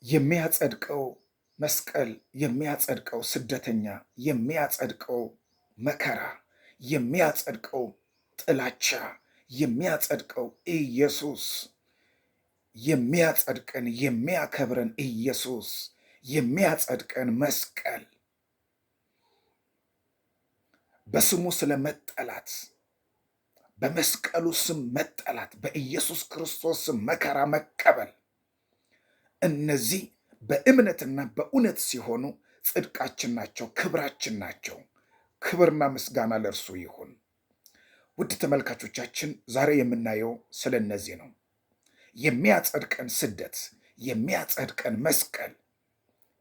የሚያጸድቀው መስቀል፣ የሚያጸድቀው ስደተኛ፣ የሚያጸድቀው መከራ፣ የሚያጸድቀው ጥላቻ፣ የሚያጸድቀው ኢየሱስ፣ የሚያጸድቀን የሚያከብረን ኢየሱስ፣ የሚያጸድቀን መስቀል በስሙ ስለመጠላት፣ በመስቀሉ ስም መጠላት፣ በኢየሱስ ክርስቶስ ስም መከራ መቀበል፣ እነዚህ በእምነትና በእውነት ሲሆኑ ጽድቃችን ናቸው፣ ክብራችን ናቸው። ክብርና ምስጋና ለእርሱ ይሁን። ውድ ተመልካቾቻችን ዛሬ የምናየው ስለ እነዚህ ነው። የሚያጸድቀን ስደት፣ የሚያጸድቀን መስቀል፣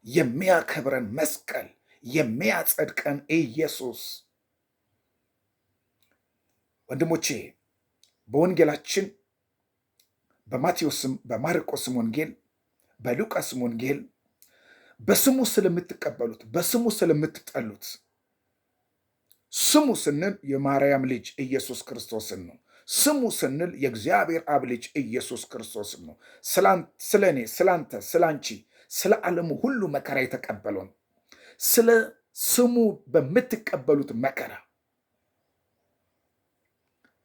የሚያከብረን መስቀል፣ የሚያጸድቀን ኢየሱስ። ወንድሞቼ በወንጌላችን በማቴዎስም በማርቆስም ወንጌል በሉቃስም ወንጌል በስሙ ስለምትቀበሉት በስሙ ስለምትጠሉት፣ ስሙ ስንል የማርያም ልጅ ኢየሱስ ክርስቶስን ነው። ስሙ ስንል የእግዚአብሔር አብ ልጅ ኢየሱስ ክርስቶስን ነው። ስለ እኔ፣ ስላንተ፣ ስላንቺ፣ ስለ ዓለሙ ሁሉ መከራ የተቀበለውን ስለ ስሙ በምትቀበሉት መከራ፣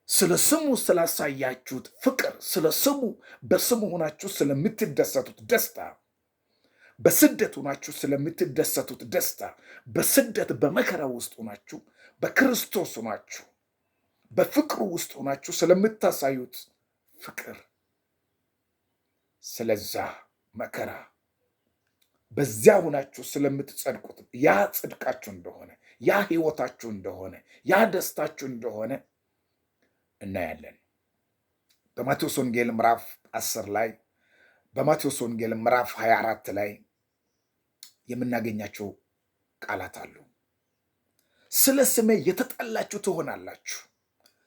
ስለ ስሙ ስላሳያችሁት ፍቅር፣ ስለ ስሙ በስሙ ሆናችሁ ስለምትደሰቱት ደስታ፣ በስደት ሆናችሁ ስለምትደሰቱት ደስታ፣ በስደት በመከራ ውስጥ ሆናችሁ በክርስቶስ ሆናችሁ በፍቅሩ ውስጥ ሆናችሁ ስለምታሳዩት ፍቅር፣ ስለዛ መከራ በዚያ ሆናችሁ ስለምትጸድቁት ያ ጽድቃችሁ እንደሆነ፣ ያ ሕይወታችሁ እንደሆነ፣ ያ ደስታችሁ እንደሆነ እናያለን። በማቴዎስ ወንጌል ምዕራፍ 10 ላይ በማቴዎስ ወንጌል ምዕራፍ 24 ላይ የምናገኛቸው ቃላት አሉ። ስለ ስሜ የተጠላችሁ ትሆናላችሁ።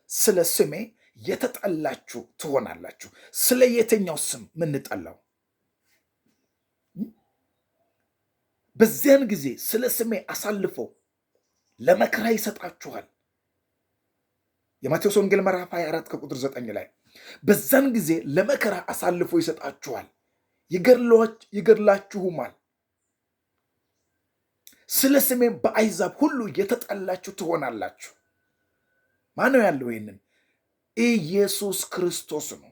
ስለ ስሜ የተጠላችሁ ትሆናላችሁ። ስለ የትኛው ስም ምንጠላው? በዚያን ጊዜ ስለ ስሜ አሳልፈው ለመከራ ይሰጣችኋል። የማቴዎስ ወንጌል ምዕራፍ 24 ከቁጥር 9 ላይ በዛን ጊዜ ለመከራ አሳልፎ ይሰጣችኋል፣ ይገድላችሁማል። ስለ ስሜም በአሕዛብ ሁሉ የተጠላችሁ ትሆናላችሁ። ማነው ያለው? ይህንን ኢየሱስ ክርስቶስ ነው።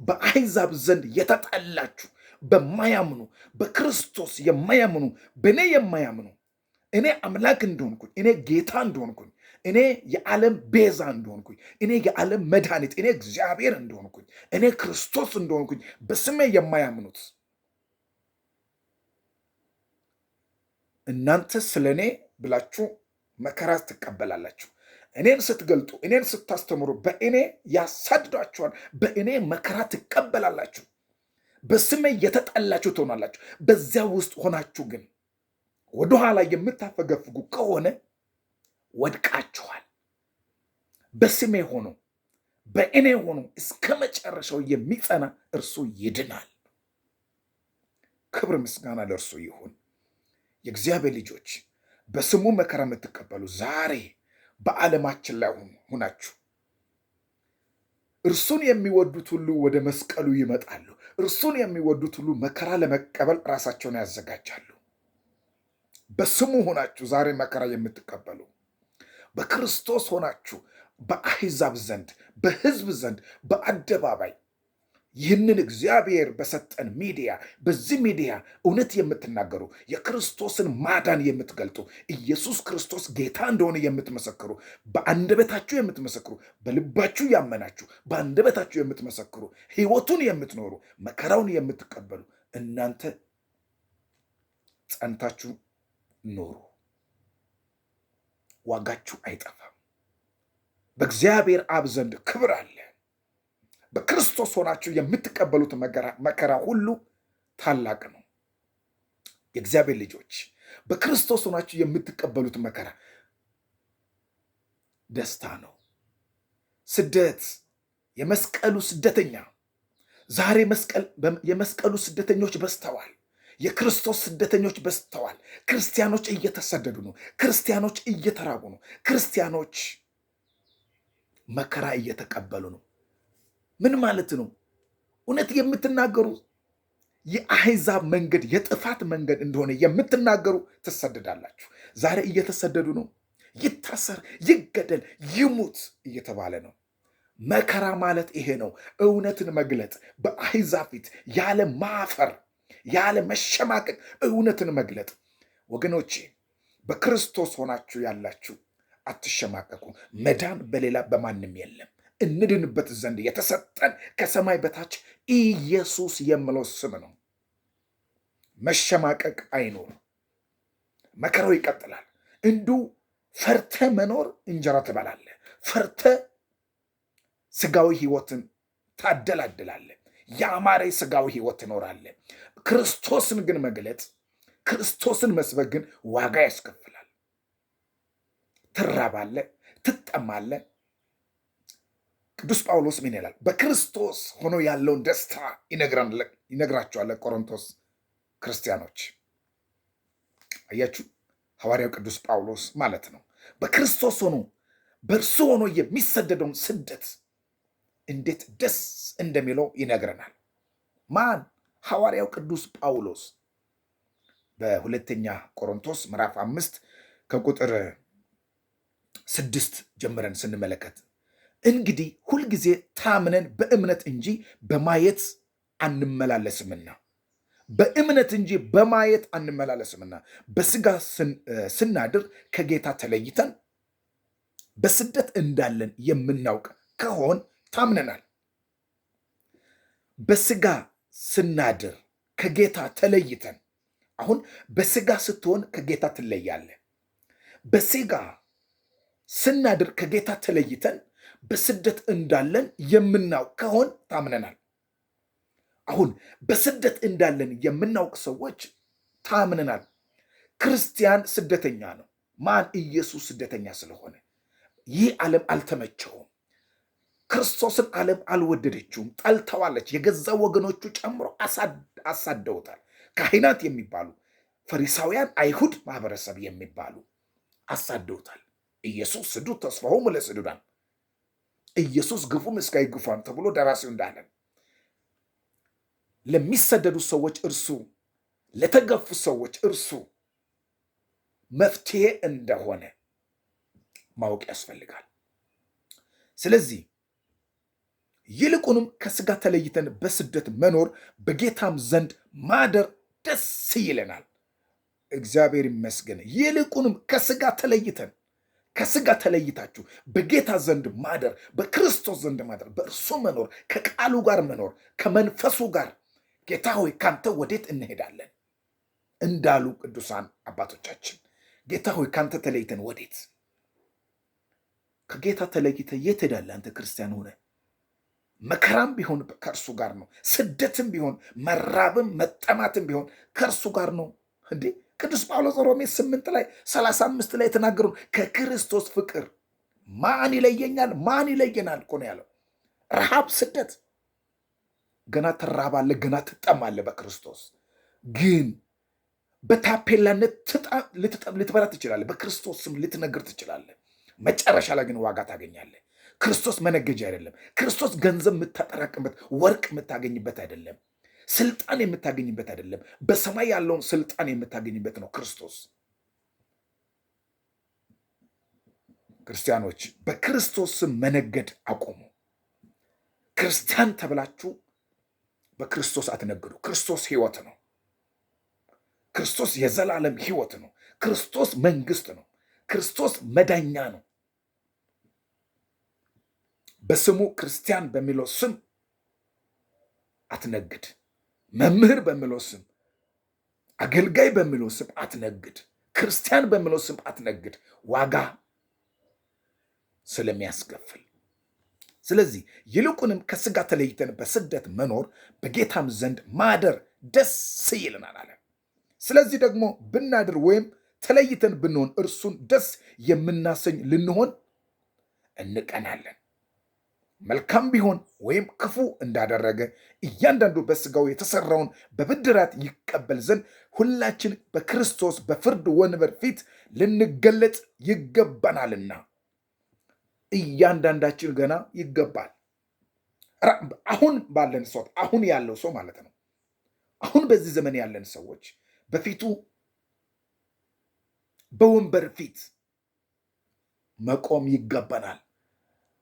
በአሕዛብ ዘንድ የተጠላችሁ፣ በማያምኑ በክርስቶስ የማያምኑ፣ በእኔ የማያምኑ፣ እኔ አምላክ እንደሆንኩኝ፣ እኔ ጌታ እንደሆንኩኝ፣ እኔ የዓለም ቤዛ እንደሆንኩኝ፣ እኔ የዓለም መድኃኒት፣ እኔ እግዚአብሔር እንደሆንኩኝ፣ እኔ ክርስቶስ እንደሆንኩኝ በስሜ የማያምኑት እናንተ ስለ እኔ ብላችሁ መከራ ትቀበላላችሁ። እኔን ስትገልጡ፣ እኔን ስታስተምሩ፣ በእኔ ያሳድዷችኋል፣ በእኔ መከራ ትቀበላላችሁ፣ በስሜ የተጠላችሁ ትሆናላችሁ። በዚያ ውስጥ ሆናችሁ ግን ወደኋላ የምታፈገፍጉ ከሆነ ወድቃችኋል። በስሜ ሆኖ በእኔ ሆኖ እስከ መጨረሻው የሚጸና እርሱ ይድናል። ክብር ምስጋና ለእርሱ ይሁን። የእግዚአብሔር ልጆች በስሙ መከራ የምትቀበሉ ዛሬ በዓለማችን ላይ ሁናችሁ እርሱን የሚወዱት ሁሉ ወደ መስቀሉ ይመጣሉ። እርሱን የሚወዱት ሁሉ መከራ ለመቀበል ራሳቸውን ያዘጋጃሉ። በስሙ ሆናችሁ ዛሬ መከራ የምትቀበሉ በክርስቶስ ሆናችሁ በአሕዛብ ዘንድ፣ በሕዝብ ዘንድ፣ በአደባባይ ይህንን እግዚአብሔር በሰጠን ሚዲያ፣ በዚህ ሚዲያ እውነት የምትናገሩ፣ የክርስቶስን ማዳን የምትገልጡ፣ ኢየሱስ ክርስቶስ ጌታ እንደሆነ የምትመሰክሩ፣ በአንደበታችሁ የምትመሰክሩ፣ በልባችሁ ያመናችሁ በአንደበታችሁ የምትመሰክሩ፣ ሕይወቱን የምትኖሩ፣ መከራውን የምትቀበሉ እናንተ ጸንታችሁ ኖሩ። ዋጋችሁ አይጠፋም። በእግዚአብሔር አብ ዘንድ ክብር አለ። በክርስቶስ ሆናችሁ የምትቀበሉት መከራ ሁሉ ታላቅ ነው። የእግዚአብሔር ልጆች በክርስቶስ ሆናችሁ የምትቀበሉት መከራ ደስታ ነው። ስደት፣ የመስቀሉ ስደተኛ ዛሬ የመስቀሉ ስደተኞች በዝተዋል። የክርስቶስ ስደተኞች በዝተዋል። ክርስቲያኖች እየተሰደዱ ነው። ክርስቲያኖች እየተራቡ ነው። ክርስቲያኖች መከራ እየተቀበሉ ነው። ምን ማለት ነው? እውነት የምትናገሩ የአሕዛብ መንገድ የጥፋት መንገድ እንደሆነ የምትናገሩ ትሰደዳላችሁ። ዛሬ እየተሰደዱ ነው። ይታሰር፣ ይገደል፣ ይሙት እየተባለ ነው። መከራ ማለት ይሄ ነው። እውነትን መግለጥ በአሕዛብ ፊት ያለ ማፈር፣ ያለ መሸማቀቅ እውነትን መግለጥ። ወገኖቼ በክርስቶስ ሆናችሁ ያላችሁ አትሸማቀቁ። መዳን በሌላ በማንም የለም። እንድንበት ዘንድ የተሰጠን ከሰማይ በታች ኢየሱስ የሚለው ስም ነው። መሸማቀቅ አይኖርም። መከራው ይቀጥላል። እንዲሁ ፈርተ መኖር እንጀራ ትበላለህ። ፈርተ ስጋዊ ህይወትን ታደላድላለህ። ያማረ ስጋዊ ህይወት ትኖራለህ። ክርስቶስን ግን መግለጥ፣ ክርስቶስን መስበክ ግን ዋጋ ያስከፍላል። ትራባለህ፣ ትጠማለህ። ቅዱስ ጳውሎስ ምን ይላል? በክርስቶስ ሆኖ ያለውን ደስታ ይነግራቸዋል ቆሮንቶስ ክርስቲያኖች። አያችሁ፣ ሐዋርያው ቅዱስ ጳውሎስ ማለት ነው። በክርስቶስ ሆኖ በእርሱ ሆኖ የሚሰደደውን ስደት እንዴት ደስ እንደሚለው ይነግረናል። ማን? ሐዋርያው ቅዱስ ጳውሎስ በሁለተኛ ቆሮንቶስ ምዕራፍ 5 ከቁጥር 6 ጀምረን ስንመለከት እንግዲህ ሁልጊዜ ታምነን በእምነት እንጂ በማየት አንመላለስምና በእምነት እንጂ በማየት አንመላለስምና በስጋ ስናድር ከጌታ ተለይተን በስደት እንዳለን የምናውቅ ከሆን ታምነናል። በስጋ ስናድር ከጌታ ተለይተን፣ አሁን በስጋ ስትሆን ከጌታ ትለያለህ። በስጋ ስናድር ከጌታ ተለይተን በስደት እንዳለን የምናውቅ ከሆን ታምነናል። አሁን በስደት እንዳለን የምናውቅ ሰዎች ታምነናል። ክርስቲያን ስደተኛ ነው። ማን? ኢየሱስ ስደተኛ ስለሆነ ይህ ዓለም አልተመቸውም። ክርስቶስን ዓለም አልወደደችውም፣ ጠልተዋለች። የገዛ ወገኖቹ ጨምሮ አሳደውታል። ካህናት የሚባሉ ፈሪሳውያን፣ አይሁድ ማህበረሰብ የሚባሉ አሳደውታል። ኢየሱስ ስዱድ ተስፋሆሙ ለስዱዳን፣ ኢየሱስ ግፉ ምስጋይ ግፏን ተብሎ ደራሲው እንዳለን ለሚሰደዱ ሰዎች እርሱ፣ ለተገፉ ሰዎች እርሱ መፍትሄ እንደሆነ ማወቅ ያስፈልጋል። ስለዚህ ይልቁንም ከስጋ ተለይተን በስደት መኖር በጌታም ዘንድ ማደር ደስ ይለናል። እግዚአብሔር ይመስገን። ይልቁንም ከስጋ ተለይተን፣ ከስጋ ተለይታችሁ በጌታ ዘንድ ማደር፣ በክርስቶስ ዘንድ ማደር፣ በእርሱ መኖር፣ ከቃሉ ጋር መኖር፣ ከመንፈሱ ጋር ጌታ ሆይ ካንተ ወዴት እንሄዳለን እንዳሉ ቅዱሳን አባቶቻችን። ጌታ ሆይ ካንተ ተለይተን ወዴት? ከጌታ ተለይተ የት ሄዳለህ አንተ ክርስቲያን ሆነ? መከራም ቢሆን ከእርሱ ጋር ነው። ስደትም ቢሆን መራብም መጠማትም ቢሆን ከእርሱ ጋር ነው። እንዴ ቅዱስ ጳውሎስ ሮሜ 8 ላይ 35 ላይ የተናገሩ ከክርስቶስ ፍቅር ማን ይለየኛል? ማን ይለየናል እኮ ነው ያለው። ረሃብ፣ ስደት፣ ገና ትራባለህ፣ ገና ትጠማለህ። በክርስቶስ ግን በታፔላነት ልትበላ ትችላለህ። በክርስቶስ ስም ልትነግር ትችላለህ። መጨረሻ ላይ ግን ዋጋ ታገኛለህ። ክርስቶስ መነገጃ አይደለም። ክርስቶስ ገንዘብ የምታጠራቅምበት፣ ወርቅ የምታገኝበት አይደለም። ስልጣን የምታገኝበት አይደለም። በሰማይ ያለውን ስልጣን የምታገኝበት ነው ክርስቶስ። ክርስቲያኖች በክርስቶስ ስም መነገድ አቆሙ። ክርስቲያን ተብላችሁ በክርስቶስ አትነግዱ። ክርስቶስ ሕይወት ነው። ክርስቶስ የዘላለም ሕይወት ነው። ክርስቶስ መንግስት ነው። ክርስቶስ መዳኛ ነው። በስሙ ክርስቲያን በሚለው ስም አትነግድ። መምህር በሚለው ስም፣ አገልጋይ በሚለው ስም አትነግድ። ክርስቲያን በሚለው ስም አትነግድ፣ ዋጋ ስለሚያስከፍል። ስለዚህ ይልቁንም ከስጋ ተለይተን በስደት መኖር በጌታም ዘንድ ማደር ደስ ይለናል አለ። ስለዚህ ደግሞ ብናድር ወይም ተለይተን ብንሆን እርሱን ደስ የምናሰኝ ልንሆን እንቀናለን። መልካም ቢሆን ወይም ክፉ እንዳደረገ እያንዳንዱ በስጋው የተሰራውን በብድራት ይቀበል ዘንድ ሁላችን በክርስቶስ በፍርድ ወንበር ፊት ልንገለጥ ይገባናልና። እያንዳንዳችን ገና ይገባል። አሁን ባለን ሰው፣ አሁን ያለው ሰው ማለት ነው። አሁን በዚህ ዘመን ያለን ሰዎች በፊቱ በወንበር ፊት መቆም ይገባናል።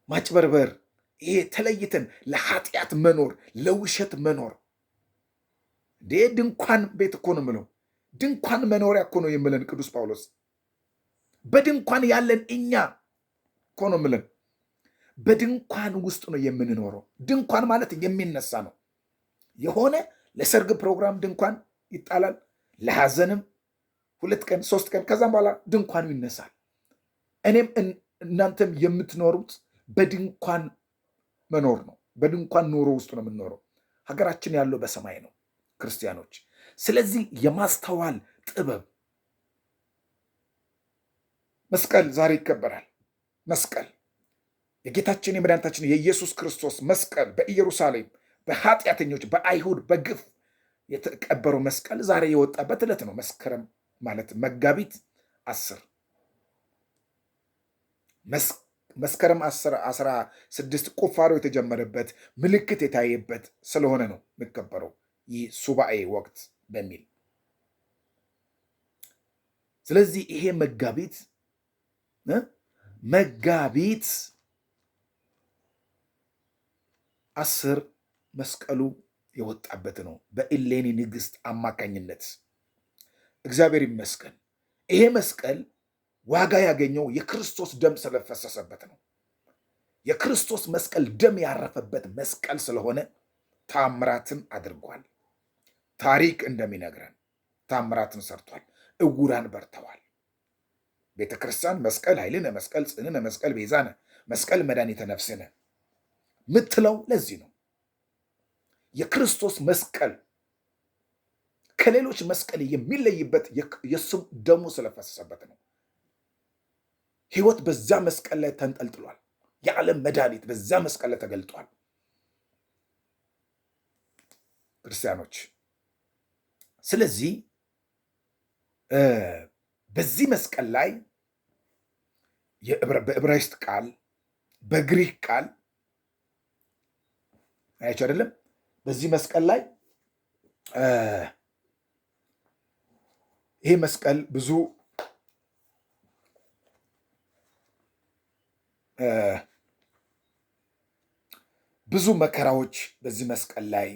ማጭበርበር፣ ይሄ ተለይተን ለኃጢአት መኖር፣ ለውሸት መኖር ድንኳን ቤት እኮ ነው የምለው። ድንኳን መኖሪያ እኮ ነው የምለን ቅዱስ ጳውሎስ። በድንኳን ያለን እኛ እኮ ነው የምለን። በድንኳን ውስጥ ነው የምንኖረው። ድንኳን ማለት የሚነሳ ነው። የሆነ ለሰርግ ፕሮግራም ድንኳን ይጣላል፣ ለሐዘንም 2 ቀን 3 ቀን፣ ከዛም በኋላ ድንኳኑ ይነሳል። እኔም እናንተም የምትኖሩት በድንኳን መኖር ነው። በድንኳን ኑሮ ውስጥ ነው የምንኖረው። ሀገራችን ያለው በሰማይ ነው ክርስቲያኖች። ስለዚህ የማስተዋል ጥበብ መስቀል ዛሬ ይከበራል። መስቀል የጌታችን የመድኃኒታችን የኢየሱስ ክርስቶስ መስቀል በኢየሩሳሌም በኃጢአተኞች በአይሁድ በግፍ የተቀበረው መስቀል ዛሬ የወጣበት ዕለት ነው። መስከረም ማለት መጋቢት 10 መስከረም 16 ቁፋሮ የተጀመረበት ምልክት የታየበት ስለሆነ ነው የሚከበረው ይህ ሱባኤ ወቅት በሚል። ስለዚህ ይሄ መጋቢት 10 መስቀሉ የወጣበት ነው በእሌኒ ንግሥት አማካኝነት። እግዚአብሔር ይመስገን። ይሄ መስቀል ዋጋ ያገኘው የክርስቶስ ደም ስለፈሰሰበት ነው። የክርስቶስ መስቀል ደም ያረፈበት መስቀል ስለሆነ ታምራትን አድርጓል። ታሪክ እንደሚነግረን ታምራትን ሰርቷል። እውራን በርተዋል። ቤተ ክርስቲያን መስቀል ኃይልነ፣ መስቀል ጽንዕነ፣ መስቀል ቤዛነ፣ መስቀል መድኃኒተ ነፍስነ ምትለው ለዚህ ነው። የክርስቶስ መስቀል ከሌሎች መስቀል የሚለይበት የእሱ ደሙ ስለፈሰሰበት ነው። ሕይወት በዛ መስቀል ላይ ተንጠልጥሏል። የዓለም መድኃኒት በዛ መስቀል ላይ ተገልጧል። ክርስቲያኖች፣ ስለዚህ በዚህ መስቀል ላይ በዕብራይስጥ ቃል በግሪክ ቃል አያችሁ አይደለም? በዚህ መስቀል ላይ ይሄ መስቀል ብዙ መከራዎች በዚህ መስቀል ላይ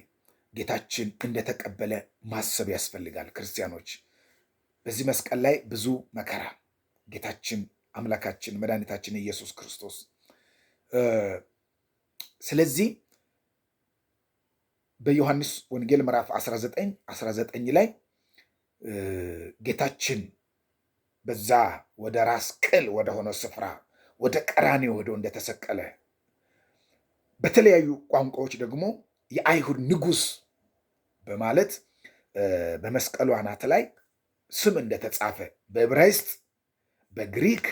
ጌታችን እንደተቀበለ ማሰብ ያስፈልጋል። ክርስቲያኖች፣ በዚህ መስቀል ላይ ብዙ መከራ ጌታችን አምላካችን መድኃኒታችን ኢየሱስ ክርስቶስ ስለዚህ በዮሐንስ ወንጌል ምዕራፍ 19 ላይ ጌታችን በዛ ወደ ራስ ቅል ወደ ሆነው ስፍራ ወደ ቀራንዮ ሄዶ እንደተሰቀለ በተለያዩ ቋንቋዎች ደግሞ የአይሁድ ንጉሥ በማለት በመስቀሉ አናት ላይ ስም እንደተጻፈ በዕብራይስጥ፣ በግሪክ፣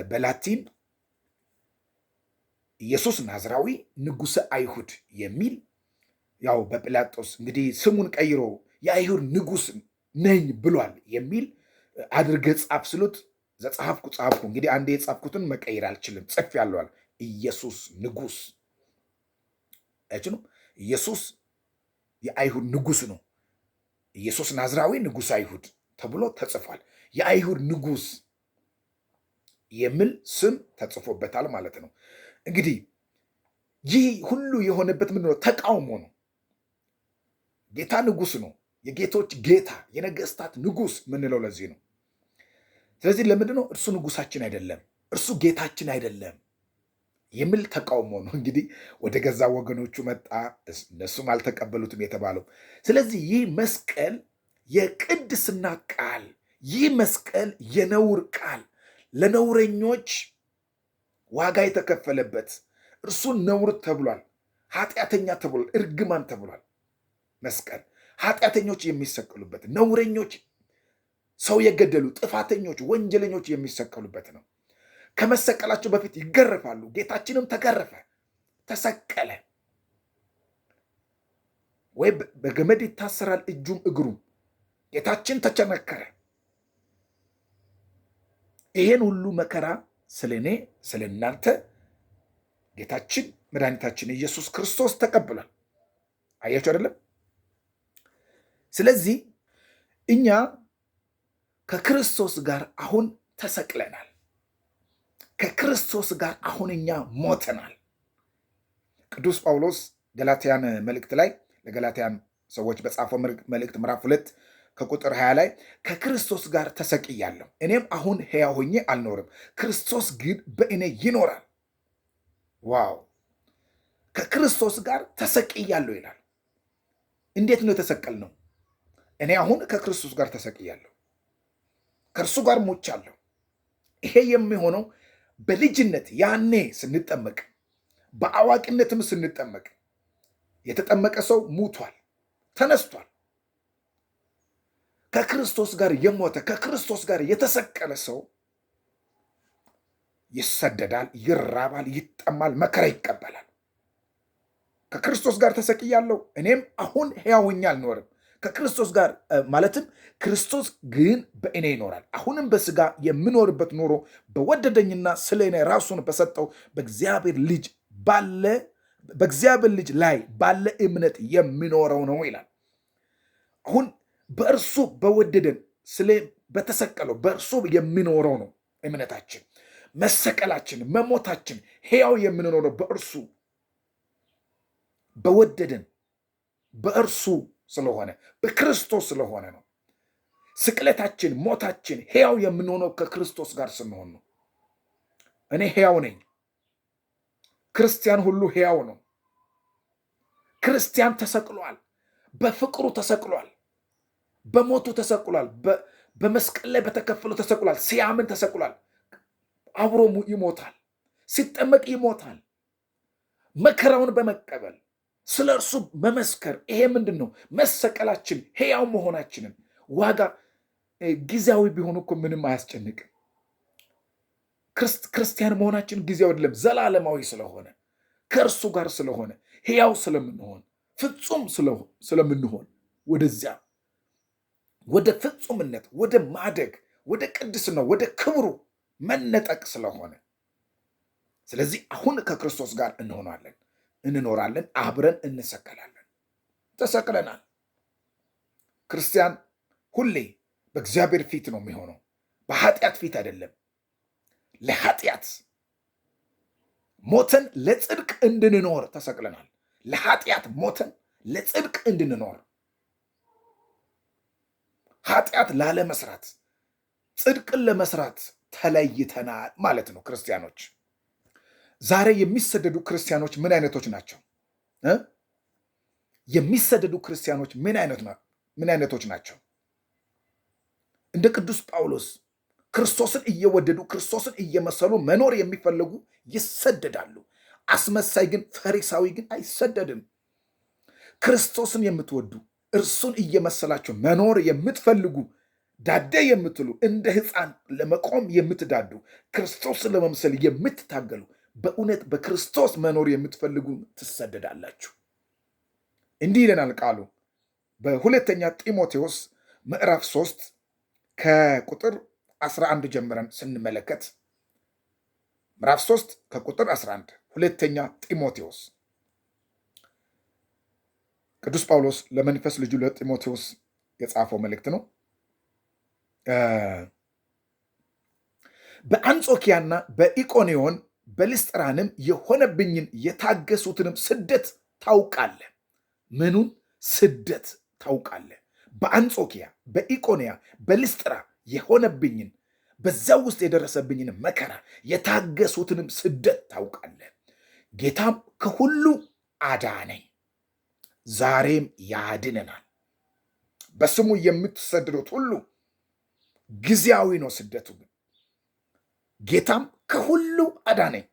በላቲን ኢየሱስ ናዝራዊ ንጉሠ አይሁድ የሚል ያው በጲላጦስ እንግዲህ ስሙን ቀይሮ የአይሁድ ንጉሥ ነኝ ብሏል የሚል አድርገ ጻፍ ስሉት ዘጻፍኩ ጻፍኩ። እንግዲህ አንዴ የጻፍኩትን መቀየር አልችልም፣ ጽፍ ያለዋል። ኢየሱስ ንጉሥ አይችሉም። ኢየሱስ የአይሁድ ንጉሥ ነው። ኢየሱስ ናዝራዊ ንጉሥ አይሁድ ተብሎ ተጽፏል። የአይሁድ ንጉሥ የሚል ስም ተጽፎበታል ማለት ነው። እንግዲህ ይህ ሁሉ የሆነበት ምንድን ነው? ተቃውሞ ነው። ጌታ ንጉሥ ነው። የጌቶች ጌታ የነገስታት ንጉሥ ምንለው ለዚህ ነው። ስለዚህ ለምንድን ነው እርሱ ንጉሳችን አይደለም፣ እርሱ ጌታችን አይደለም የሚል ተቃውሞ ነው። እንግዲህ ወደ ገዛ ወገኖቹ መጣ፣ እነሱም አልተቀበሉትም የተባለው። ስለዚህ ይህ መስቀል የቅድስና ቃል፣ ይህ መስቀል የነውር ቃል፣ ለነውረኞች ዋጋ የተከፈለበት እርሱ ነውር ተብሏል፣ ኃጢአተኛ ተብሏል፣ እርግማን ተብሏል። መስቀል ኃጢአተኞች የሚሰቀሉበት፣ ነውረኞች፣ ሰው የገደሉ ጥፋተኞች፣ ወንጀለኞች የሚሰቀሉበት ነው። ከመሰቀላቸው በፊት ይገረፋሉ። ጌታችንም ተገረፈ፣ ተሰቀለ። ወይ በገመድ ይታሰራል እጁም እግሩም። ጌታችን ተቸነከረ። ይሄን ሁሉ መከራ ስለ እኔ ስለ እናንተ ጌታችን መድኃኒታችን ኢየሱስ ክርስቶስ ተቀብሏል። አያችሁ አይደለም? ስለዚህ እኛ ከክርስቶስ ጋር አሁን ተሰቅለናል። ከክርስቶስ ጋር አሁን እኛ ሞተናል። ቅዱስ ጳውሎስ ገላትያን መልእክት ላይ ለገላትያን ሰዎች በጻፈው መልእክት ምዕራፍ 2 ከቁጥር 20 ላይ ከክርስቶስ ጋር ተሰቅያለሁ፣ እኔም አሁን ሕያው ሆኜ አልኖርም፣ ክርስቶስ ግን በእኔ ይኖራል። ዋው! ከክርስቶስ ጋር ተሰቅያለሁ ይላል። እንዴት ነው የተሰቀልነው? እኔ አሁን ከክርስቶስ ጋር ተሰቅያለሁ፣ ከእርሱ ጋር ሞቻለሁ። ይሄ የሚሆነው በልጅነት ያኔ ስንጠመቅ፣ በአዋቂነትም ስንጠመቅ የተጠመቀ ሰው ሙቷል፣ ተነስቷል። ከክርስቶስ ጋር የሞተ ከክርስቶስ ጋር የተሰቀለ ሰው ይሰደዳል፣ ይራባል፣ ይጠማል፣ መከራ ይቀበላል። ከክርስቶስ ጋር ተሰቅያለሁ፣ እኔም አሁን ሕያው ሆኜ አልኖርም። ከክርስቶስ ጋር ማለትም ክርስቶስ ግን በእኔ ይኖራል። አሁንም በስጋ የምኖርበት ኑሮ በወደደኝና ስለ እኔ ራሱን በሰጠው በእግዚአብሔር ልጅ ላይ ባለ እምነት የሚኖረው ነው ይላል። አሁን በእርሱ በወደደን በተሰቀለው በእርሱ የሚኖረው ነው እምነታችን፣ መሰቀላችን፣ መሞታችን፣ ሕያው የምንኖረው በእርሱ በወደደን በእርሱ ስለሆነ በክርስቶስ ስለሆነ ነው። ስቅለታችን፣ ሞታችን፣ ሕያው የምንሆነው ከክርስቶስ ጋር ስንሆን ነው። እኔ ሕያው ነኝ። ክርስቲያን ሁሉ ሕያው ነው። ክርስቲያን ተሰቅሏል። በፍቅሩ ተሰቅሏል። በሞቱ ተሰቅሏል። በመስቀል ላይ በተከፈለው ተሰቅሏል። ሲያምን ተሰቅሏል። አብሮ ይሞታል። ሲጠመቅ ይሞታል። መከራውን በመቀበል ስለ እርሱ መመስከር። ይሄ ምንድን ነው? መሰቀላችን፣ ሕያው መሆናችንን ዋጋ ጊዜያዊ ቢሆን እኮ ምንም አያስጨንቅም። ክርስቲያን መሆናችን ጊዜያዊ አይደለም፣ ዘላለማዊ ስለሆነ ከእርሱ ጋር ስለሆነ ሕያው ስለምንሆን ፍጹም ስለምንሆን ወደዚያ ወደ ፍጹምነት ወደ ማደግ ወደ ቅድስና ወደ ክብሩ መነጠቅ ስለሆነ ስለዚህ አሁን ከክርስቶስ ጋር እንሆናለን፣ እንኖራለን፣ አብረን እንሰቀላለን። ተሰቅለናል። ክርስቲያን ሁሌ በእግዚአብሔር ፊት ነው የሚሆነው፣ በኃጢአት ፊት አይደለም። ለኃጢአት ሞተን ለጽድቅ እንድንኖር ተሰቅለናል። ለኃጢአት ሞተን ለጽድቅ እንድንኖር ኃጢአት ላለመስራት ጽድቅን ለመስራት ተለይተናል ማለት ነው። ክርስቲያኖች ዛሬ የሚሰደዱ ክርስቲያኖች ምን አይነቶች ናቸው? የሚሰደዱ ክርስቲያኖች ምን አይነቶች ናቸው? እንደ ቅዱስ ጳውሎስ ክርስቶስን እየወደዱ ክርስቶስን እየመሰሉ መኖር የሚፈልጉ ይሰደዳሉ። አስመሳይ ግን ፈሪሳዊ ግን አይሰደድም። ክርስቶስን የምትወዱ እርሱን እየመሰላችሁ መኖር የምትፈልጉ ዳዴ የምትሉ እንደ ሕፃን ለመቆም የምትዳዱ ክርስቶስን ለመምሰል የምትታገሉ በእውነት በክርስቶስ መኖር የምትፈልጉ ትሰደዳላችሁ። እንዲህ ይለናል ቃሉ በሁለተኛ ጢሞቴዎስ ምዕራፍ 3 ከቁጥር 11 ጀምረን ስንመለከት ምዕራፍ 3 ከቁጥር 11 ሁለተኛ ጢሞቴዎስ ቅዱስ ጳውሎስ ለመንፈስ ልጁ ለጢሞቴዎስ የጻፈው መልእክት ነው። በአንጾኪያና በኢቆንዮን በልስጥራንም የሆነብኝን የታገሱትንም ስደት ታውቃለህ። ምኑን? ስደት ታውቃለህ። በአንጾኪያ በኢቆንያ በልስጥራ የሆነብኝን በዛው ውስጥ የደረሰብኝን መከራ የታገሱትንም ስደት ታውቃለህ። ጌታም ከሁሉ አዳነኝ፣ ዛሬም ያድነናል። በስሙ የምትሰደዱት ሁሉ ጊዜያዊ ነው ስደቱ ግን ጌታም ከሁሉ አዳነኝ።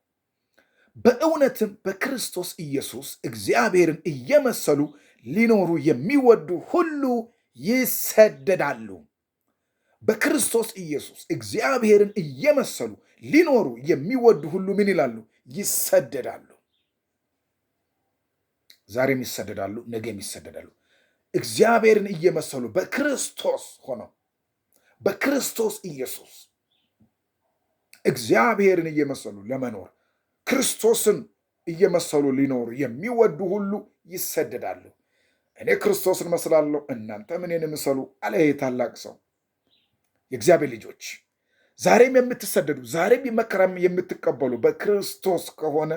በእውነትም በክርስቶስ ኢየሱስ እግዚአብሔርን እየመሰሉ ሊኖሩ የሚወዱ ሁሉ ይሰደዳሉ። በክርስቶስ ኢየሱስ እግዚአብሔርን እየመሰሉ ሊኖሩ የሚወዱ ሁሉ ምን ይላሉ? ይሰደዳሉ። ዛሬም ይሰደዳሉ፣ ነገም ይሰደዳሉ። እግዚአብሔርን እየመሰሉ በክርስቶስ ሆነው በክርስቶስ ኢየሱስ እግዚአብሔርን እየመሰሉ ለመኖር ክርስቶስን እየመሰሉ ሊኖሩ የሚወዱ ሁሉ ይሰደዳሉ። እኔ ክርስቶስን መስላለሁ፣ እናንተም እኔን ምሰሉ አለ ይህ ታላቅ ሰው። የእግዚአብሔር ልጆች ዛሬም የምትሰደዱ ዛሬም መከራም የምትቀበሉ በክርስቶስ ከሆነ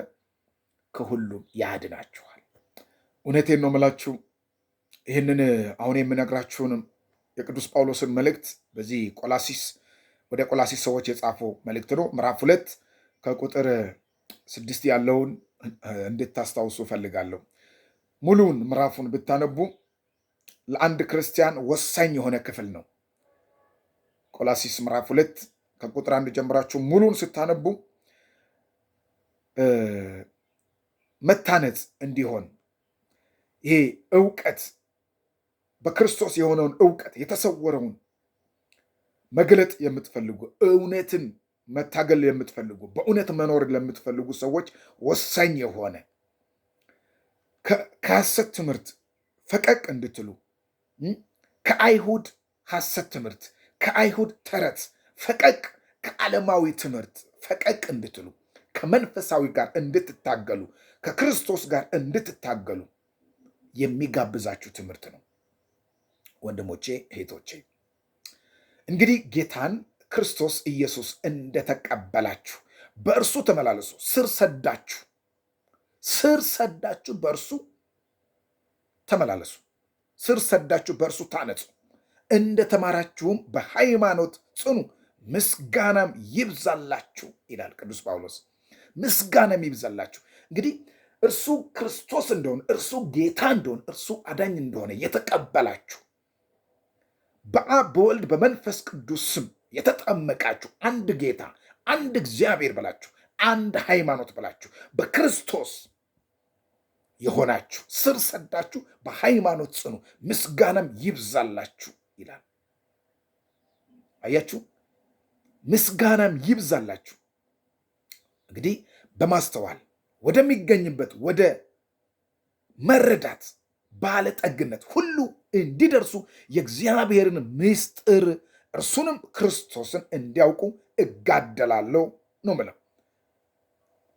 ከሁሉም ያድናችኋል። እውነቴን ነው የምላችሁ። ይህንን አሁን የምነግራችሁንም የቅዱስ ጳውሎስን መልእክት በዚህ ወደ ቆላሲስ ሰዎች የጻፈው መልእክት ነው። ምዕራፍ 2 ከቁጥር 6 ያለውን እንድታስታውሱ እፈልጋለሁ። ሙሉውን ምዕራፉን ብታነቡ ለአንድ ክርስቲያን ወሳኝ የሆነ ክፍል ነው። ቆላሲስ ምዕራፍ 2 ከቁጥር 1 ጀምራችሁ ሙሉን ስታነቡ መታነጽ እንዲሆን ይሄ እውቀት በክርስቶስ የሆነውን እውቀት የተሰወረውን መግለጥ የምትፈልጉ እውነትን መታገል የምትፈልጉ በእውነት መኖር ለምትፈልጉ ሰዎች ወሳኝ የሆነ ከሐሰት ትምህርት ፈቀቅ እንድትሉ ከአይሁድ ሐሰት ትምህርት ከአይሁድ ተረት ፈቀቅ ከዓለማዊ ትምህርት ፈቀቅ እንድትሉ ከመንፈሳዊ ጋር እንድትታገሉ ከክርስቶስ ጋር እንድትታገሉ የሚጋብዛችሁ ትምህርት ነው። ወንድሞቼ እህቶቼ፣ እንግዲህ ጌታን ክርስቶስ ኢየሱስ እንደተቀበላችሁ በእርሱ ተመላለሱ። ስር ሰዳችሁ በእርሱ ተመላለሱ። ስር ሰዳችሁ በእርሱ ታነጹ። እንደተማራችሁም በሃይማኖት ጽኑ፣ ምስጋናም ይብዛላችሁ ይላል ቅዱስ ጳውሎስ። ምስጋናም ይብዛላችሁ። እንግዲህ እርሱ ክርስቶስ እንደሆነ፣ እርሱ ጌታ እንደሆነ፣ እርሱ አዳኝ እንደሆነ የተቀበላችሁ በአብ በወልድ በመንፈስ ቅዱስ ስም የተጠመቃችሁ አንድ ጌታ አንድ እግዚአብሔር ብላችሁ አንድ ሃይማኖት ብላችሁ በክርስቶስ የሆናችሁ ስር ሰዳችሁ በሃይማኖት ጽኑ፣ ምስጋናም ይብዛላችሁ ይላል። አያችሁ፣ ምስጋናም ይብዛላችሁ። እንግዲህ በማስተዋል ወደሚገኝበት ወደ መረዳት ባለጠግነት ሁሉ እንዲደርሱ የእግዚአብሔርን ምስጢር እርሱንም ክርስቶስን እንዲያውቁ እጋደላለሁ ነው ምለው።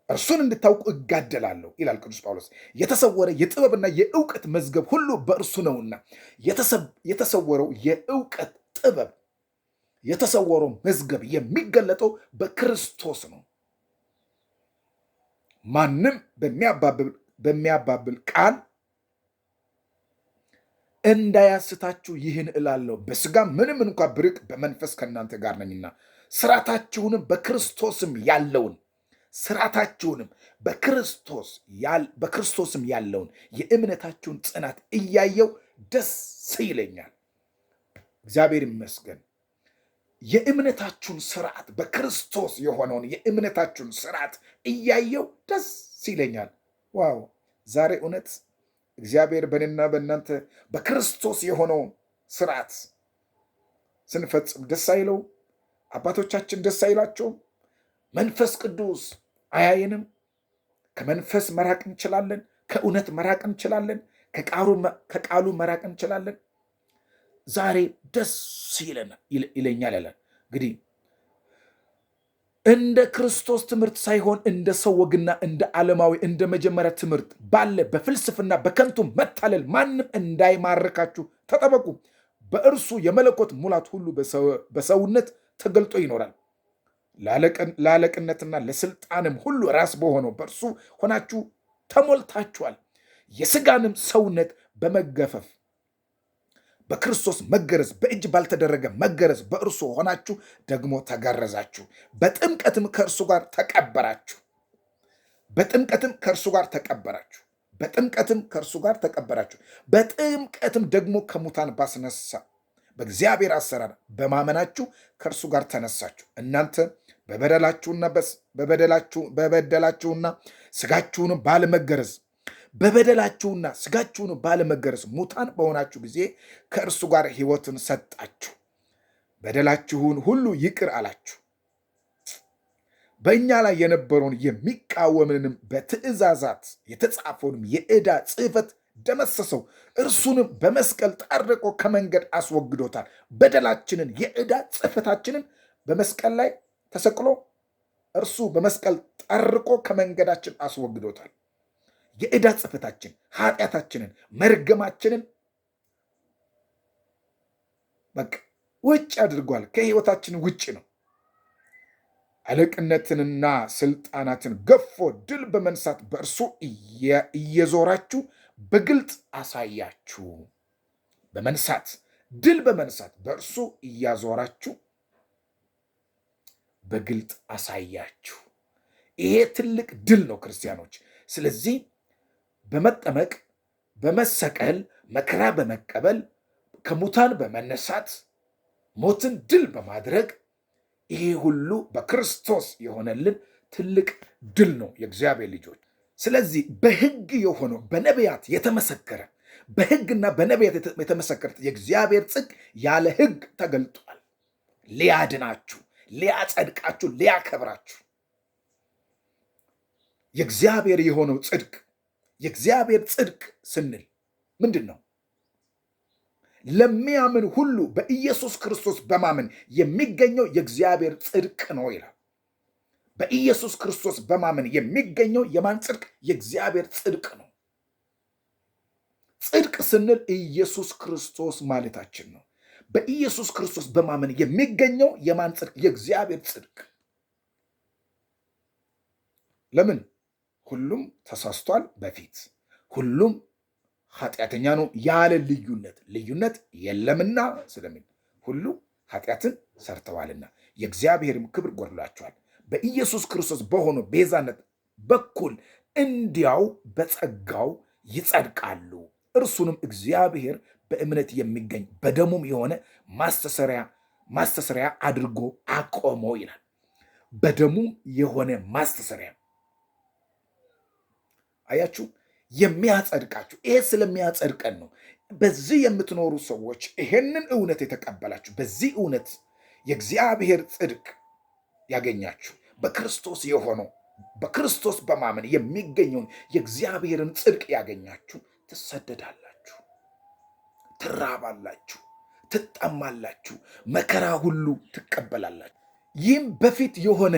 እርሱን እንድታውቁ እጋደላለሁ ይላል ቅዱስ ጳውሎስ። የተሰወረ የጥበብና የእውቀት መዝገብ ሁሉ በእርሱ ነውና። የተሰወረው የእውቀት ጥበብ የተሰወረው መዝገብ የሚገለጠው በክርስቶስ ነው። ማንም በሚያባብል ቃል እንዳያስታችሁ ይህን እላለሁ። በሥጋ ምንም እንኳ ብርቅ በመንፈስ ከእናንተ ጋር ነኝና ስርዓታችሁንም በክርስቶስም ያለውን የእምነታችሁን ጽናት እያየው ደስ ይለኛል። እግዚአብሔር ይመስገን። የእምነታችሁን ስርዓት በክርስቶስ የሆነውን የእምነታችሁን ስርዓት እያየው ደስ ይለኛል። ዋው! ዛሬ እውነት እግዚአብሔር በእኔና በእናንተ በክርስቶስ የሆነውን ስርዓት ስንፈጽም ደስ አይለው? አባቶቻችን ደስ አይላቸውም? መንፈስ ቅዱስ አያየንም? ከመንፈስ መራቅ እንችላለን። ከእውነት መራቅ እንችላለን። ከቃሉ መራቅ እንችላለን። ዛሬ ደስ ይለኛል ያለ እንግዲህ እንደ ክርስቶስ ትምህርት ሳይሆን እንደ ሰው ወግና እንደ ዓለማዊ እንደ መጀመሪያ ትምህርት ባለ በፍልስፍና በከንቱ መታለል ማንም እንዳይማርካችሁ ተጠበቁ። በእርሱ የመለኮት ሙላት ሁሉ በሰውነት ተገልጦ ይኖራል። ለአለቅነትና ለስልጣንም ሁሉ ራስ በሆነው በእርሱ ሆናችሁ ተሞልታችኋል። የሥጋንም ሰውነት በመገፈፍ በክርስቶስ መገረዝ በእጅ ባልተደረገ መገረዝ በእርሱ ሆናችሁ ደግሞ ተገረዛችሁ። በጥምቀትም ከእርሱ ጋር ተቀበራችሁ። በጥምቀትም ደግሞ ከሙታን ባስነሳ በእግዚአብሔር አሰራር በማመናችሁ ከእርሱ ጋር ተነሳችሁ። እናንተ በበደላችሁና ስጋችሁን ባለመገረዝ ሙታን በሆናችሁ ጊዜ ከእርሱ ጋር ሕይወትን ሰጣችሁ። በደላችሁን ሁሉ ይቅር አላችሁ። በእኛ ላይ የነበረውን የሚቃወምንም በትእዛዛት የተጻፈውንም የዕዳ ጽሕፈት ደመሰሰው። እርሱንም በመስቀል ጠርቆ ከመንገድ አስወግዶታል። በደላችንን የዕዳ ጽሕፈታችንን በመስቀል ላይ ተሰቅሎ እርሱ በመስቀል ጠርቆ ከመንገዳችን አስወግዶታል። የዕዳ ጽሕፈታችን ኃጢአታችንን መርገማችንን በቃ ውጭ አድርጓል። ከሕይወታችን ውጭ ነው። አለቅነትንና ስልጣናትን ገፎ ድል በመንሳት በእርሱ እየዞራችሁ በግልጥ አሳያችሁ። በመንሳት ድል በመንሳት በእርሱ እያዞራችሁ በግልጥ አሳያችሁ። ይሄ ትልቅ ድል ነው ክርስቲያኖች። ስለዚህ በመጠመቅ በመሰቀል መከራ በመቀበል ከሙታን በመነሳት ሞትን ድል በማድረግ ይሄ ሁሉ በክርስቶስ የሆነልን ትልቅ ድል ነው የእግዚአብሔር ልጆች። ስለዚህ በሕግ የሆነው በነቢያት የተመሰከረ በሕግና በነቢያት የተመሰከረ የእግዚአብሔር ጽድቅ ያለ ሕግ ተገልጧል። ሊያድናችሁ፣ ሊያጸድቃችሁ፣ ሊያከብራችሁ የእግዚአብሔር የሆነው ጽድቅ። የእግዚአብሔር ጽድቅ ስንል ምንድን ነው? ለሚያምን ሁሉ በኢየሱስ ክርስቶስ በማመን የሚገኘው የእግዚአብሔር ጽድቅ ነው ይላል። በኢየሱስ ክርስቶስ በማመን የሚገኘው የማን ጽድቅ? የእግዚአብሔር ጽድቅ ነው። ጽድቅ ስንል ኢየሱስ ክርስቶስ ማለታችን ነው። በኢየሱስ ክርስቶስ በማመን የሚገኘው የማን ጽድቅ? የእግዚአብሔር ጽድቅ። ለምን? ሁሉም ተሳስቷል በፊት ሁሉም ኃጢአተኛ ነው ያለ ልዩነት የለምና ስለሚል ሁሉ ኃጢአትን ሰርተዋልና የእግዚአብሔርም ክብር ጎድሏቸዋል። በኢየሱስ ክርስቶስ በሆነው ቤዛነት በኩል እንዲያው በጸጋው ይጸድቃሉ። እርሱንም እግዚአብሔር በእምነት የሚገኝ በደሙም የሆነ ማስተሰሪያ አድርጎ አቆመው ይላል። በደሙም የሆነ ማስተሰሪያ አያችሁ፣ የሚያጸድቃችሁ። ይሄ ስለሚያጸድቀን ነው። በዚህ የምትኖሩ ሰዎች ይሄንን እውነት የተቀበላችሁ፣ በዚህ እውነት የእግዚአብሔር ጽድቅ ያገኛችሁ፣ በክርስቶስ የሆነው በክርስቶስ በማመን የሚገኘውን የእግዚአብሔርን ጽድቅ ያገኛችሁ፣ ትሰደዳላችሁ፣ ትራባላችሁ፣ ትጠማላችሁ፣ መከራ ሁሉ ትቀበላላችሁ። ይህም በፊት የሆነ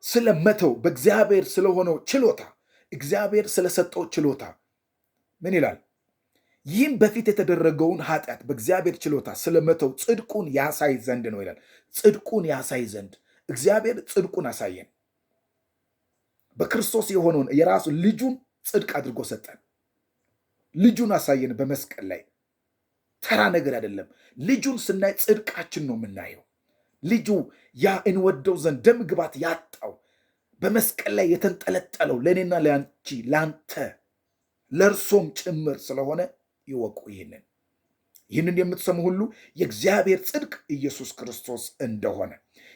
ስለመተው በእግዚአብሔር ስለሆነው ችሎታ እግዚአብሔር ስለሰጠው ችሎታ ምን ይላል? ይህም በፊት የተደረገውን ኃጢአት በእግዚአብሔር ችሎታ ስለመተው ጽድቁን ያሳይ ዘንድ ነው ይላል። ጽድቁን ያሳይ ዘንድ እግዚአብሔር ጽድቁን አሳየን። በክርስቶስ የሆነውን የራሱ ልጁን ጽድቅ አድርጎ ሰጠን። ልጁን አሳየን በመስቀል ላይ። ተራ ነገር አይደለም። ልጁን ስናይ ጽድቃችን ነው የምናየው። ልጁ ያ እንወደው ዘንድ ደም ግባት ያጣው በመስቀል ላይ የተንጠለጠለው ለእኔና ለአንቺ ለአንተ ለእርሶም ጭምር ስለሆነ ይወቁ። ይህንን የምትሰሙ ሁሉ የእግዚአብሔር ጽድቅ ኢየሱስ ክርስቶስ እንደሆነ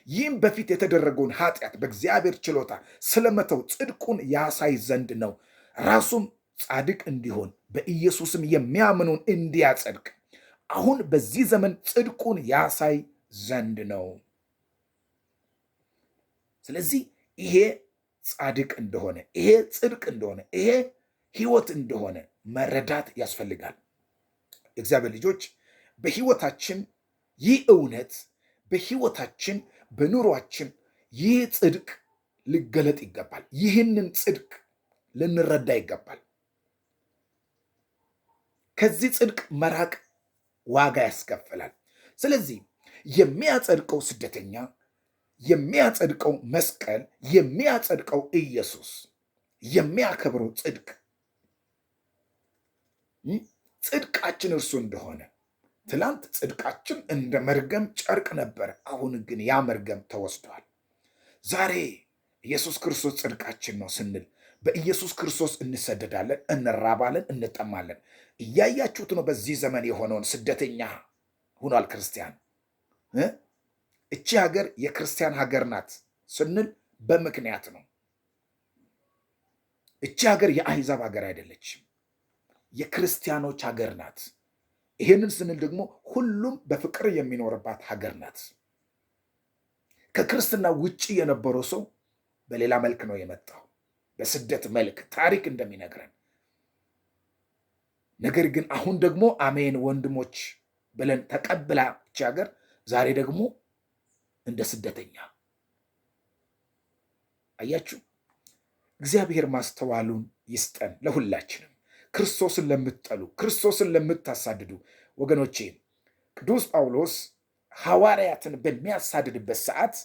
ይህም በፊት የተደረገውን ኃጢአት በእግዚአብሔር ችሎታ ስለመተው ጽድቁን ያሳይ ዘንድ ነው። ራሱም ጻድቅ እንዲሆን በኢየሱስም የሚያምኑን እንዲያጸድቅ አሁን በዚህ ዘመን ጽድቁን ያሳይ ዘንድ ነው። ስለዚህ ይሄ ጻድቅ እንደሆነ፣ ይሄ ጽድቅ እንደሆነ፣ ይሄ ሕይወት እንደሆነ መረዳት ያስፈልጋል። እግዚአብሔር ልጆች በሕይወታችን ይህ እውነት በሕይወታችን በኑሯችን ይህ ጽድቅ ሊገለጥ ይገባል። ይህንን ጽድቅ ልንረዳ ይገባል። ከዚህ ጽድቅ መራቅ ዋጋ ያስከፍላል። ስለዚህ የሚያጸድቀው ስደተኛ፣ የሚያጸድቀው መስቀል፣ የሚያጸድቀው ኢየሱስ፣ የሚያከብረው ጽድቃችን እርሱ እንደሆነ። ትላንት ጽድቃችን እንደ መርገም ጨርቅ ነበር። አሁን ግን ያ መርገም ተወስዷል። ዛሬ ኢየሱስ ክርስቶስ ጽድቃችን ነው ስንል በኢየሱስ ክርስቶስ እንሰደዳለን፣ እንራባለን፣ እንጠማለን። እያያችሁት ነው። በዚህ ዘመን የሆነውን ስደተኛ ሆኗል ክርስቲያን። እቺ ሀገር የክርስቲያን ሀገር ናት ስንል በምክንያት ነው። እቺ ሀገር የአሕዛብ ሀገር አይደለችም፣ የክርስቲያኖች ሀገር ናት። ይሄንን ስንል ደግሞ ሁሉም በፍቅር የሚኖርባት ሀገር ናት። ከክርስትና ውጭ የነበረው ሰው በሌላ መልክ ነው የመጣው፣ በስደት መልክ ታሪክ እንደሚነግረን። ነገር ግን አሁን ደግሞ አሜን ወንድሞች ብለን ተቀብላ እቺ ሀገር ዛሬ ደግሞ እንደ ስደተኛ አያችሁ። እግዚአብሔር ማስተዋሉን ይስጠን ለሁላችንም። ክርስቶስን ለምትጠሉ፣ ክርስቶስን ለምታሳድዱ ወገኖቼ ቅዱስ ጳውሎስ ሐዋርያትን በሚያሳድድበት ሰዓት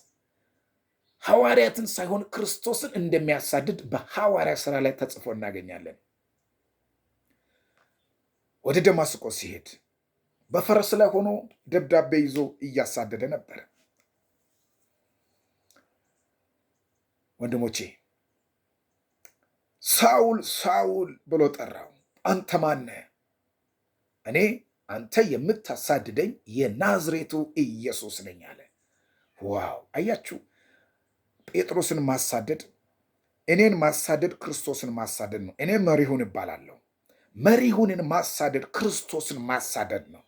ሐዋርያትን ሳይሆን ክርስቶስን እንደሚያሳድድ በሐዋርያ ሥራ ላይ ተጽፎ እናገኛለን። ወደ ደማስቆ ሲሄድ በፈረስ ላይ ሆኖ ደብዳቤ ይዞ እያሳደደ ነበር። ወንድሞቼ ሳውል ሳውል ብሎ ጠራው። አንተ ማን ነህ? እኔ አንተ የምታሳድደኝ የናዝሬቱ ኢየሱስ ነኝ አለ። ዋው! አያችሁ፣ ጴጥሮስን ማሳደድ፣ እኔን ማሳደድ ክርስቶስን ማሳደድ ነው። እኔ መሪሁን እባላለሁ። መሪሁንን ማሳደድ ክርስቶስን ማሳደድ ነው።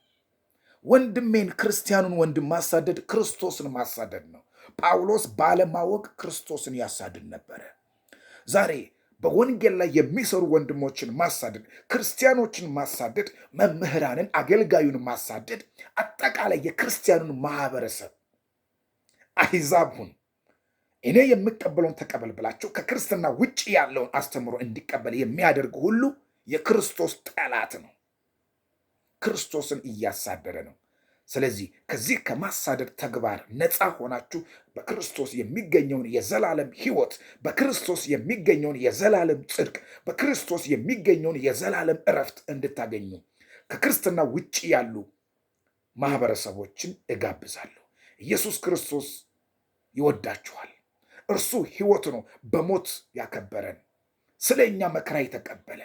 ወንድሜን ክርስቲያኑን ወንድም ማሳደድ ክርስቶስን ማሳደድ ነው። ጳውሎስ ባለማወቅ ክርስቶስን ያሳድድ ነበረ። ዛሬ በወንጌል ላይ የሚሰሩ ወንድሞችን ማሳደድ፣ ክርስቲያኖችን ማሳደድ፣ መምህራንን፣ አገልጋዩን ማሳደድ፣ አጠቃላይ የክርስቲያኑን ማህበረሰብ አሕዛብን እኔ የምቀበለውን ተቀበል ብላችሁ ከክርስትና ውጭ ያለውን አስተምሮ እንዲቀበል የሚያደርግ ሁሉ የክርስቶስ ጠላት ነው። ክርስቶስን እያሳደደ ነው። ስለዚህ ከዚህ ከማሳደድ ተግባር ነፃ ሆናችሁ በክርስቶስ የሚገኘውን የዘላለም ሕይወት፣ በክርስቶስ የሚገኘውን የዘላለም ጽድቅ፣ በክርስቶስ የሚገኘውን የዘላለም እረፍት እንድታገኙ ከክርስትና ውጭ ያሉ ማህበረሰቦችን እጋብዛለሁ። ኢየሱስ ክርስቶስ ይወዳችኋል። እርሱ ሕይወት ነው። በሞት ያከበረን፣ ስለ እኛ መከራ የተቀበለ፣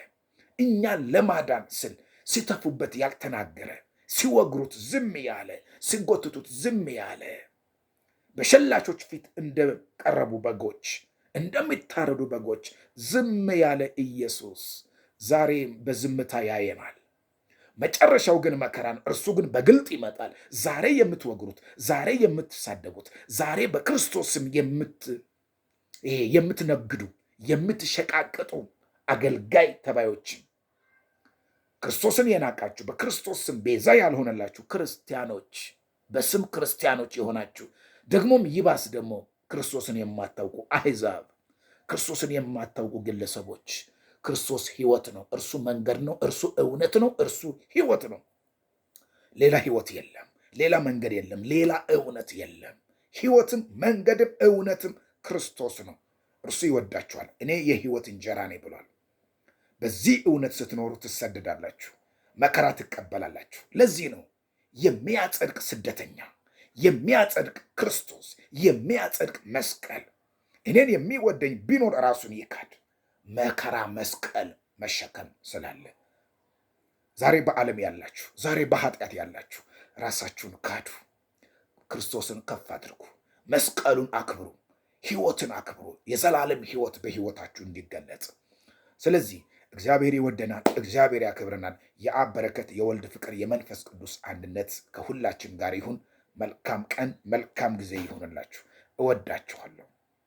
እኛን ለማዳን ስል ሲተፉበት ያልተናገረ፣ ሲወግሩት ዝም ያለ፣ ሲጎትቱት ዝም ያለ፣ በሸላቾች ፊት እንደቀረቡ በጎች፣ እንደሚታረዱ በጎች ዝም ያለ ኢየሱስ ዛሬም በዝምታ ያየናል። መጨረሻው ግን መከራ ነው። እርሱ ግን በግልጥ ይመጣል። ዛሬ የምትወግሩት፣ ዛሬ የምትሳደቡት፣ ዛሬ በክርስቶስ ስም የምትነግዱ፣ የምትሸቃቅጡ አገልጋይ ተባዮችን፣ ክርስቶስን የናቃችሁ፣ በክርስቶስ ስም ቤዛ ያልሆነላችሁ ክርስቲያኖች፣ በስም ክርስቲያኖች የሆናችሁ ደግሞም ይባስ ደግሞ ክርስቶስን የማታውቁ አሕዛብ፣ ክርስቶስን የማታውቁ ግለሰቦች፣ ክርስቶስ ሕይወት ነው። እርሱ መንገድ ነው። እርሱ እውነት ነው። እርሱ ሕይወት ነው። ሌላ ሕይወት የለም። ሌላ መንገድ የለም። ሌላ እውነት የለም። ሕይወትም መንገድም እውነትም ክርስቶስ ነው። እርሱ ይወዳችኋል። እኔ የሕይወት እንጀራ ነኝ ብሏል። በዚህ እውነት ስትኖሩ ትሰደዳላችሁ፣ መከራ ትቀበላላችሁ። ለዚህ ነው የሚያጸድቅ ስደተኛ፣ የሚያጸድቅ ክርስቶስ፣ የሚያጸድቅ መስቀል። እኔን የሚወደኝ ቢኖር ራሱን ይካድ፣ መከራ መስቀል መሸከም ስላለ። ዛሬ በዓለም ያላችሁ፣ ዛሬ በኃጢአት ያላችሁ ራሳችሁን ካዱ፣ ክርስቶስን ከፍ አድርጉ፣ መስቀሉን አክብሩ፣ ሕይወትን አክብሩ። የዘላለም ሕይወት በሕይወታችሁ እንዲገለጽ። ስለዚህ እግዚአብሔር ይወደናል፣ እግዚአብሔር ያከብረናል። የአብ በረከት፣ የወልድ ፍቅር፣ የመንፈስ ቅዱስ አንድነት ከሁላችን ጋር ይሁን። መልካም ቀን፣ መልካም ጊዜ ይሁንላችሁ። እወዳችኋለሁ።